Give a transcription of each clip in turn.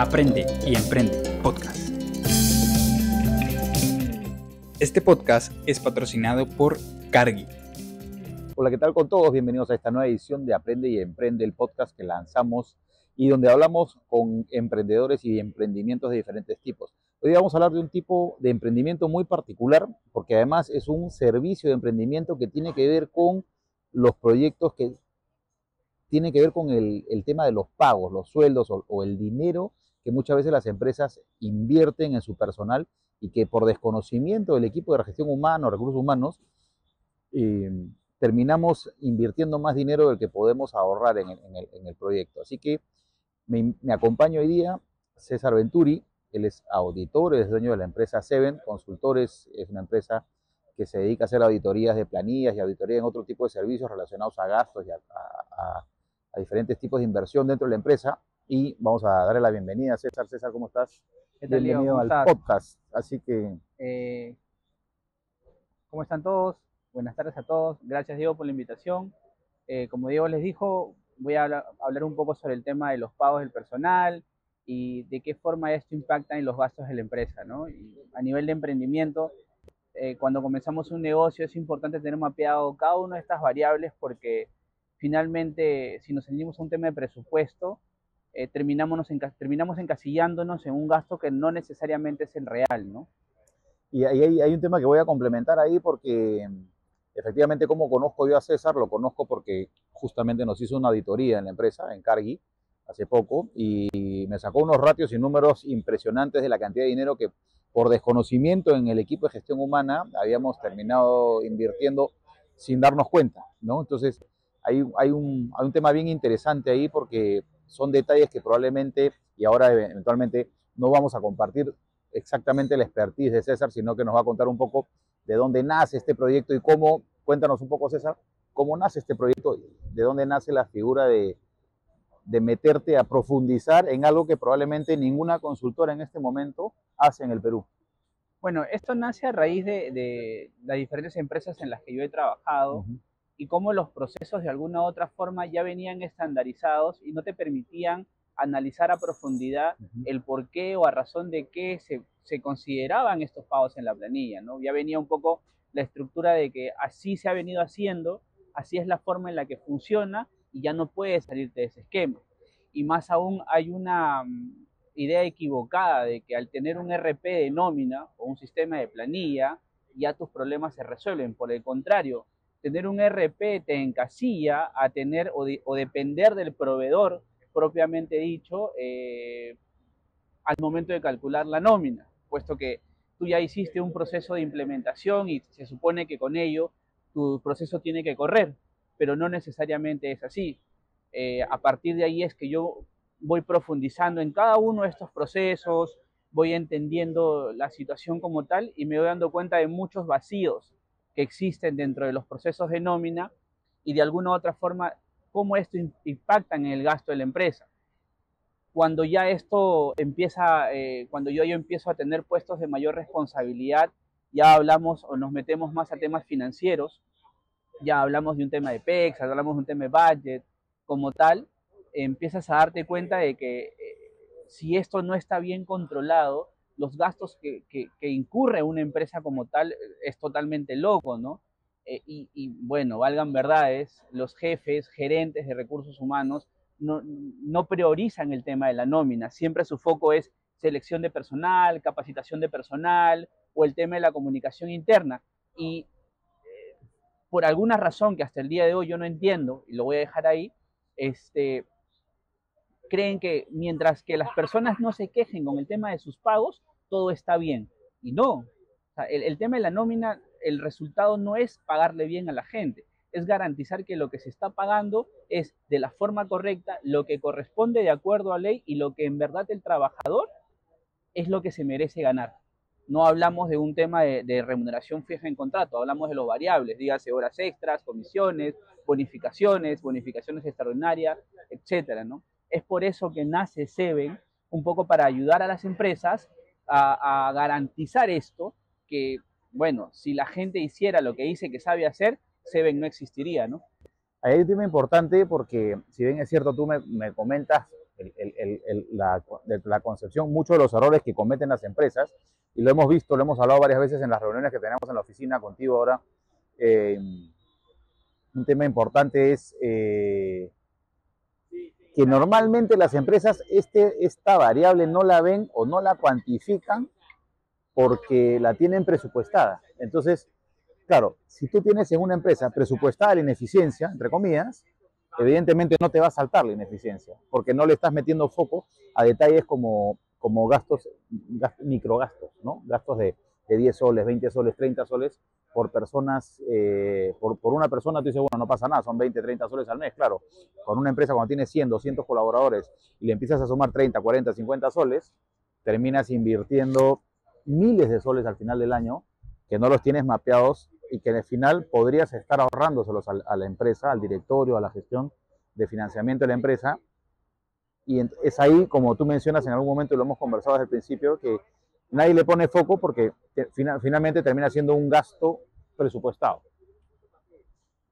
Aprende y Emprende Podcast. Este podcast es patrocinado por Cargill. Hola, ¿qué tal con todos? Bienvenidos a esta nueva edición de Aprende y Emprende, el podcast que lanzamos y donde hablamos con emprendedores y emprendimientos de diferentes tipos. Hoy vamos a hablar de un tipo de emprendimiento muy particular, porque además es un servicio de emprendimiento que tiene que ver con los proyectos que tiene que ver con el tema de los pagos, los sueldos o el dinero que muchas veces las empresas invierten en su personal y que por desconocimiento del equipo de gestión humana o recursos humanos, terminamos invirtiendo más dinero del que podemos ahorrar en el proyecto. Así que me acompaña hoy día César Venturi. Él es auditor, es dueño de la empresa Seven Consultores, es una empresa que se dedica a hacer auditorías de planillas y auditoría en otro tipo de servicios relacionados a gastos y a diferentes tipos de inversión dentro de la empresa. Y vamos a darle la bienvenida a César. César, ¿cómo estás? ¿Qué tal, Diego? Bienvenido ¿Cómo al estás? podcast. Así que... ¿Cómo están todos? Buenas tardes a todos. Gracias, Diego, por la invitación. Como Diego les dijo, voy a hablar un poco sobre el tema de los pagos del personal y de qué forma esto impacta en los gastos de la empresa, ¿no? Y a nivel de emprendimiento, cuando comenzamos un negocio es importante tener mapeado cada una de estas variables porque finalmente, si nos ceñimos a un tema de presupuesto, terminamos encasillándonos en un gasto que no necesariamente es el real, ¿no? Y hay un tema que voy a complementar ahí porque efectivamente, como conozco yo a César, lo conozco porque justamente nos hizo una auditoría en la empresa, en Cargill, hace poco, y me sacó unos ratios y números impresionantes de la cantidad de dinero que por desconocimiento en el equipo de gestión humana habíamos terminado invirtiendo sin darnos cuenta, ¿no? Entonces, hay un tema bien interesante ahí porque son detalles que probablemente, y ahora eventualmente, no vamos a compartir exactamente la expertise de César, sino que nos va a contar un poco de dónde nace este proyecto y cómo, cuéntanos un poco, César, cómo nace este proyecto, de dónde nace la figura de meterte a profundizar en algo que probablemente ninguna consultora en este momento hace en el Perú. Bueno, esto nace a raíz de las diferentes empresas en las que yo he trabajado y cómo los procesos de alguna u otra forma ya venían estandarizados y no te permitían analizar a profundidad el por qué o a razón de qué se consideraban estos pagos en la planilla, ¿no? Ya venía un poco la estructura de que así se ha venido haciendo, así es la forma en la que funciona y ya no puedes salirte de ese esquema. Y más aún hay una idea equivocada de que al tener un RP de nómina o un sistema de planilla, ya tus problemas se resuelven. Por el contrario, tener un RP te encasilla a tener o depender del proveedor propiamente dicho al momento de calcular la nómina, puesto que tú ya hiciste un proceso de implementación y se supone que con ello tu proceso tiene que correr, pero no necesariamente es así. A partir de ahí es que yo voy profundizando en cada uno de estos procesos, voy entendiendo la situación como tal y me voy dando cuenta de muchos vacíos que existen dentro de los procesos de nómina y de alguna u otra forma cómo esto impacta en el gasto de la empresa. Cuando ya esto empieza, cuando yo empiezo a tener puestos de mayor responsabilidad, ya hablamos o nos metemos más a temas financieros, ya hablamos de un tema de PEX, hablamos de un tema de budget, como tal, empiezas a darte cuenta de que si esto no está bien controlado, los gastos que incurre una empresa como tal es totalmente loco, ¿no? Y bueno, valgan verdades, los jefes, gerentes de recursos humanos no priorizan el tema de la nómina, siempre su foco es selección de personal, capacitación de personal o el tema de la comunicación interna. Y por alguna razón que hasta el día de hoy yo no entiendo, y lo voy a dejar ahí, creen que mientras que las personas no se quejen con el tema de sus pagos, todo está bien. Y no. O sea, el tema de la nómina, el resultado no es pagarle bien a la gente, es garantizar que lo que se está pagando es de la forma correcta, lo que corresponde de acuerdo a ley y lo que en verdad el trabajador es lo que se merece ganar. No hablamos de un tema de remuneración fija en contrato, hablamos de los variables, dígase horas extras, comisiones, bonificaciones extraordinarias, etcétera, ¿no? Es por eso que nace Seven, un poco para ayudar a las empresas a garantizar esto, que, bueno, si la gente hiciera lo que dice que sabe hacer, Seven no existiría, ¿no? Ahí hay un tema importante porque, si bien es cierto, tú me comentas la concepción, muchos de los errores que cometen las empresas, y lo hemos visto, lo hemos hablado varias veces en las reuniones que tenemos en la oficina contigo ahora. Un tema importante es que normalmente las empresas esta variable no la ven o no la cuantifican porque la tienen presupuestada. Entonces, claro, si tú tienes en una empresa presupuestada la ineficiencia, entre comillas, evidentemente no te va a saltar la ineficiencia, porque no le estás metiendo foco a detalles como gastos, microgastos, ¿no? Gastos de 10 soles, 20 soles, 30 soles por personas, por una persona. Tú dices, bueno, no pasa nada, son 20, 30 soles al mes, claro. Con una empresa cuando tiene 100, 200 colaboradores y le empiezas a sumar 30, 40, 50 soles, terminas invirtiendo miles de soles al final del año que no los tienes mapeados y que al final podrías estar ahorrándoselos a la empresa, al directorio, a la gestión de financiamiento de la empresa. Y es ahí, como tú mencionas en algún momento, y lo hemos conversado desde el principio, que nadie le pone foco porque finalmente termina siendo un gasto presupuestado.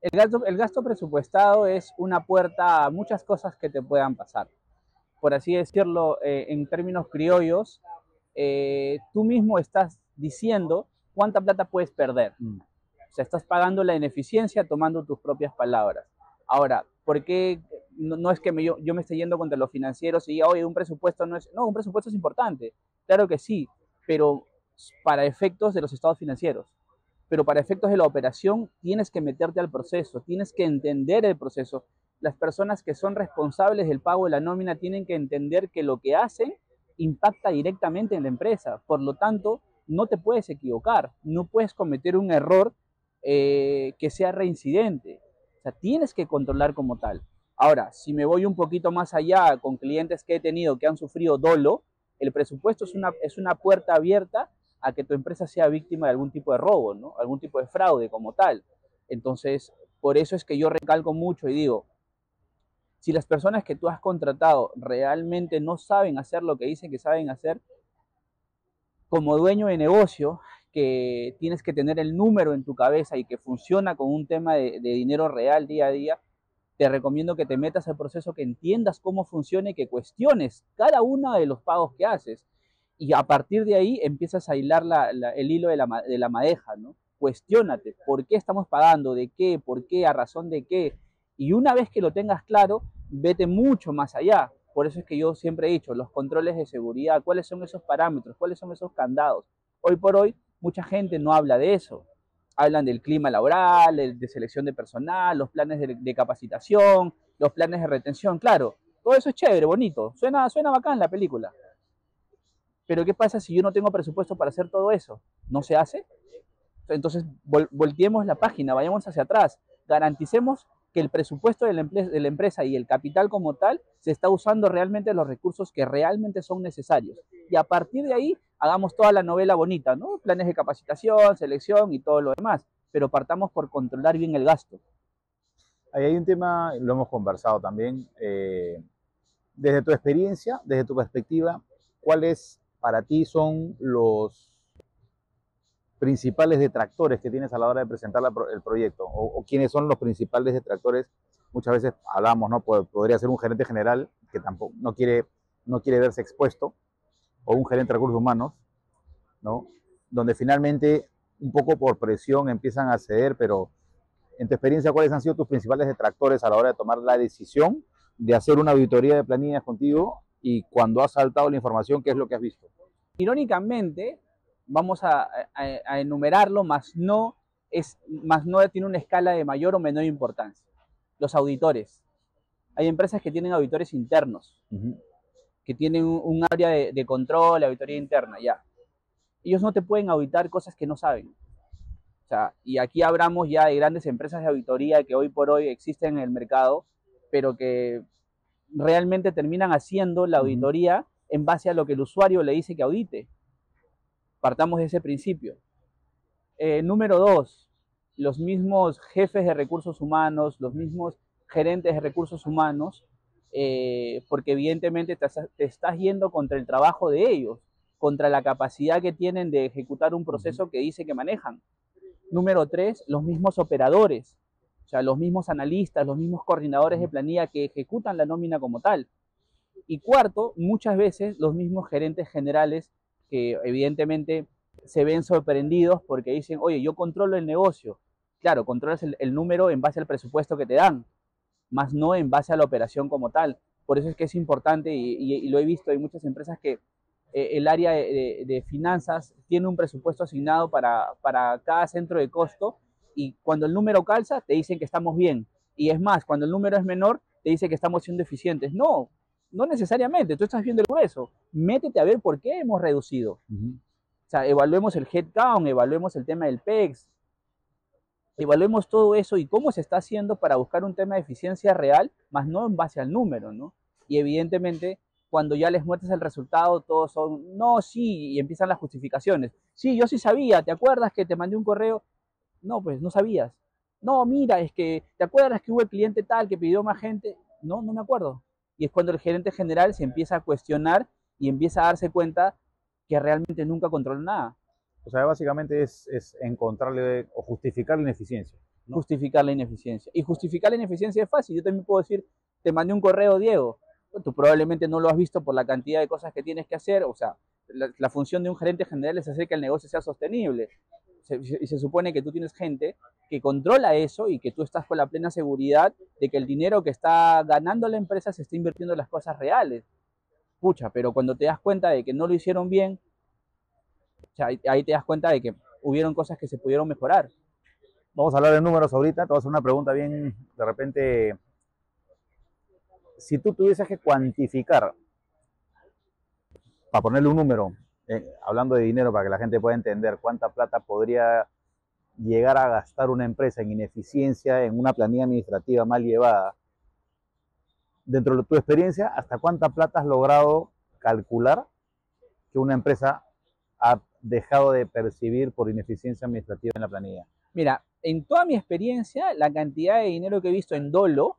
El gasto presupuestado es una puerta a muchas cosas que te puedan pasar. Por así decirlo, en términos criollos, tú mismo estás diciendo cuánta plata puedes perder. O sea, estás pagando la ineficiencia tomando tus propias palabras. Ahora, ¿por qué no es que yo me esté yendo contra los financieros y diga, oye, un presupuesto no es... No, un presupuesto es importante. Claro que sí, pero para efectos de los estados financieros. Pero para efectos de la operación tienes que meterte al proceso, tienes que entender el proceso. Las personas que son responsables del pago de la nómina tienen que entender que lo que hacen impacta directamente en la empresa. Por lo tanto, no te puedes equivocar, no puedes cometer un error que sea reincidente. O sea, tienes que controlar como tal. Ahora, si me voy un poquito más allá con clientes que he tenido que han sufrido dolo, el presupuesto es una puerta abierta a que tu empresa sea víctima de algún tipo de robo, ¿no? Algún tipo de fraude como tal. Entonces, por eso es que yo recalco mucho y digo, si las personas que tú has contratado realmente no saben hacer lo que dicen que saben hacer, como dueño de negocio, que tienes que tener el número en tu cabeza y que funciona con un tema de dinero real día a día, te recomiendo que te metas al proceso, que entiendas cómo funciona y que cuestiones cada uno de los pagos que haces. Y a partir de ahí empiezas a hilar el hilo de la madeja, ¿no? Cuestiónate, ¿por qué estamos pagando? ¿De qué? ¿Por qué? ¿A razón de qué? Y una vez que lo tengas claro, vete mucho más allá. Por eso es que yo siempre he dicho, los controles de seguridad, ¿cuáles son esos parámetros? ¿Cuáles son esos candados? Hoy por hoy, mucha gente no habla de eso. Hablan del clima laboral, de selección de personal, los planes de capacitación, los planes de retención. Claro, todo eso es chévere, bonito, suena bacán la película. Pero ¿qué pasa si yo no tengo presupuesto para hacer todo eso? ¿No se hace? Entonces, volteemos la página, vayamos hacia atrás, garanticemos que el presupuesto de la empresa y el capital como tal se está usando realmente los recursos que realmente son necesarios. Y a partir de ahí, hagamos toda la novela bonita, ¿no? Planes de capacitación, selección y todo lo demás. Pero partamos por controlar bien el gasto. Ahí hay un tema, lo hemos conversado también. Desde tu experiencia, desde tu perspectiva, ¿cuáles para ti son los principales detractores que tienes a la hora de presentar el proyecto? O quiénes son los principales detractores? Muchas veces hablamos, ¿no? Podría ser un gerente general que tampoco no quiere verse expuesto, o un gerente de recursos humanos, ¿no? Donde finalmente, un poco por presión, empiezan a ceder. Pero en tu experiencia, ¿cuáles han sido tus principales detractores a la hora de tomar la decisión de hacer una auditoría de planillas contigo, y cuando has saltado la información, qué es lo que has visto? Irónicamente, vamos a enumerarlo, más no tiene una escala de mayor o menor importancia. Los auditores. Hay empresas que tienen auditores internos, que tienen un área de control, auditoría interna, ya. Ellos no te pueden auditar cosas que no saben. O sea, y aquí hablamos ya de grandes empresas de auditoría que hoy por hoy existen en el mercado, pero que realmente terminan haciendo la auditoría en base a lo que el usuario le dice que audite. Partamos de ese principio. Número 2, los mismos jefes de recursos humanos, los mismos gerentes de recursos humanos, porque evidentemente te estás yendo contra el trabajo de ellos, contra la capacidad que tienen de ejecutar un proceso que dice que manejan. Número 3, los mismos operadores, o sea, los mismos analistas, los mismos coordinadores de planilla que ejecutan la nómina como tal. Y cuarto, muchas veces los mismos gerentes generales que evidentemente se ven sorprendidos porque dicen, oye, yo controlo el negocio. Claro, controlas el número en base al presupuesto que te dan, más no en base a la operación como tal. Por eso es que es importante, y lo he visto en muchas empresas, que el área de finanzas tiene un presupuesto asignado para cada centro de costo, y cuando el número calza, te dicen que estamos bien. Y es más, cuando el número es menor, te dice que estamos siendo eficientes. No, no necesariamente, tú estás viendo el grueso. Métete a ver por qué hemos reducido. O sea, evaluemos el headcount, evaluemos el tema del PEX, evaluemos todo eso y cómo se está haciendo para buscar un tema de eficiencia real, más no en base al número, ¿no? Y evidentemente, cuando ya les muestras el resultado, todos son, no, sí, y empiezan las justificaciones. Sí, yo sí sabía, ¿te acuerdas que te mandé un correo? No, pues no sabías. No, mira, es que, ¿te acuerdas que hubo el cliente tal que pidió más gente? No, no me acuerdo. Y es cuando el gerente general se empieza a cuestionar y empieza a darse cuenta que realmente nunca controló nada. O sea, básicamente es encontrarle o justificar la ineficiencia, ¿no? Justificar la ineficiencia. Y justificar la ineficiencia es fácil. Yo también puedo decir, te mandé un correo, Diego. Tú probablemente no lo has visto por la cantidad de cosas que tienes que hacer. O sea, la función de un gerente general es hacer que el negocio sea sostenible. Y se supone que tú tienes gente que controla eso y que tú estás con la plena seguridad de que el dinero que está ganando la empresa se está invirtiendo en las cosas reales. Pucha, pero cuando te das cuenta de que no lo hicieron bien, o sea, ahí te das cuenta de que hubieron cosas que se pudieron mejorar. Vamos a hablar de números ahorita. Te voy a hacer una pregunta bien, de repente, si tú tuvieses que cuantificar, para ponerle un número, hablando de dinero para que la gente pueda entender cuánta plata podría llegar a gastar una empresa en ineficiencia, en una planilla administrativa mal llevada, dentro de tu experiencia, ¿hasta cuánta plata has logrado calcular que una empresa ha dejado de percibir por ineficiencia administrativa en la planilla? Mira, en toda mi experiencia, la cantidad de dinero que he visto en dolo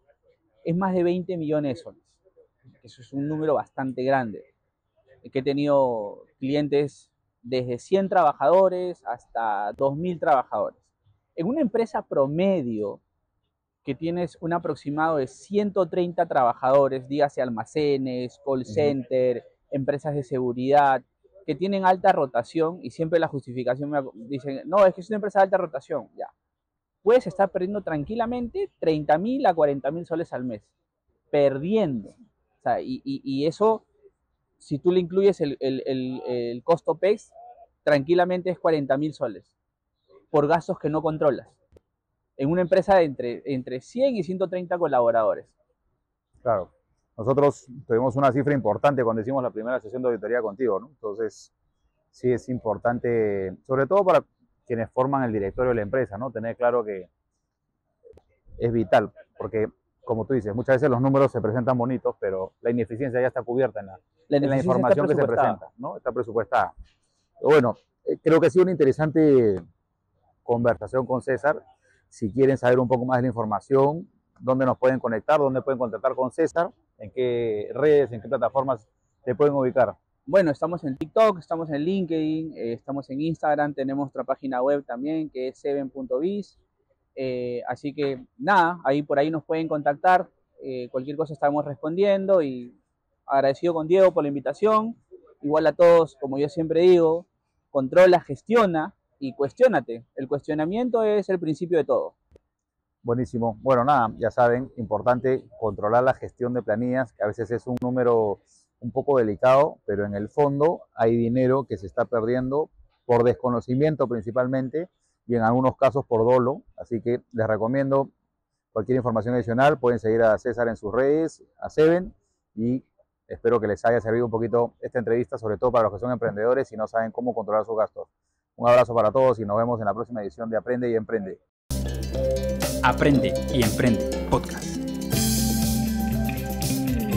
es más de 20 millones de soles. Eso es un número bastante grande. Que he tenido clientes desde 100 trabajadores hasta 2.000 trabajadores. En una empresa promedio que tienes un aproximado de 130 trabajadores, dígase almacenes, call center, empresas de seguridad, que tienen alta rotación, y siempre la justificación me dicen, no, es que es una empresa de alta rotación, ya. Puedes estar perdiendo tranquilamente 30.000 a 40.000 soles al mes, perdiendo. O sea, y eso, si tú le incluyes el costo PEX, tranquilamente es 40.000 soles, por gastos que no controlas, en una empresa de entre 100 y 130 colaboradores. Claro. Nosotros tuvimos una cifra importante cuando hicimos la primera sesión de auditoría contigo, ¿no? Entonces, sí es importante, sobre todo para quienes forman el directorio de la empresa, ¿no? Tener claro que es vital, porque, como tú dices, muchas veces los números se presentan bonitos, pero la ineficiencia ya está cubierta en la información que se presenta, ¿no? Está presupuestada. Pero bueno, creo que ha sido una interesante conversación con César. Si quieren saber un poco más de la información, dónde nos pueden conectar, dónde pueden contactar con César, en qué redes, en qué plataformas te pueden ubicar. Bueno, estamos en TikTok, estamos en LinkedIn, estamos en Instagram, tenemos nuestra página web también, que es seven.biz. Así que nada, por ahí nos pueden contactar, cualquier cosa estamos respondiendo, y agradecido con Diego por la invitación. Igual a todos, como yo siempre digo, controla, gestiona y cuestiónate. El cuestionamiento es el principio de todo. Buenísimo. Bueno, nada, ya saben, importante controlar la gestión de planillas, que a veces es un número un poco delicado, pero en el fondo hay dinero que se está perdiendo por desconocimiento principalmente, y en algunos casos por dolo. Así que les recomiendo cualquier información adicional. Pueden seguir a César en sus redes, a Seven, y espero que les haya servido un poquito esta entrevista, sobre todo para los que son emprendedores y no saben cómo controlar sus gastos. Un abrazo para todos y nos vemos en la próxima edición de Aprende y Emprende. Aprende y Emprende Podcast.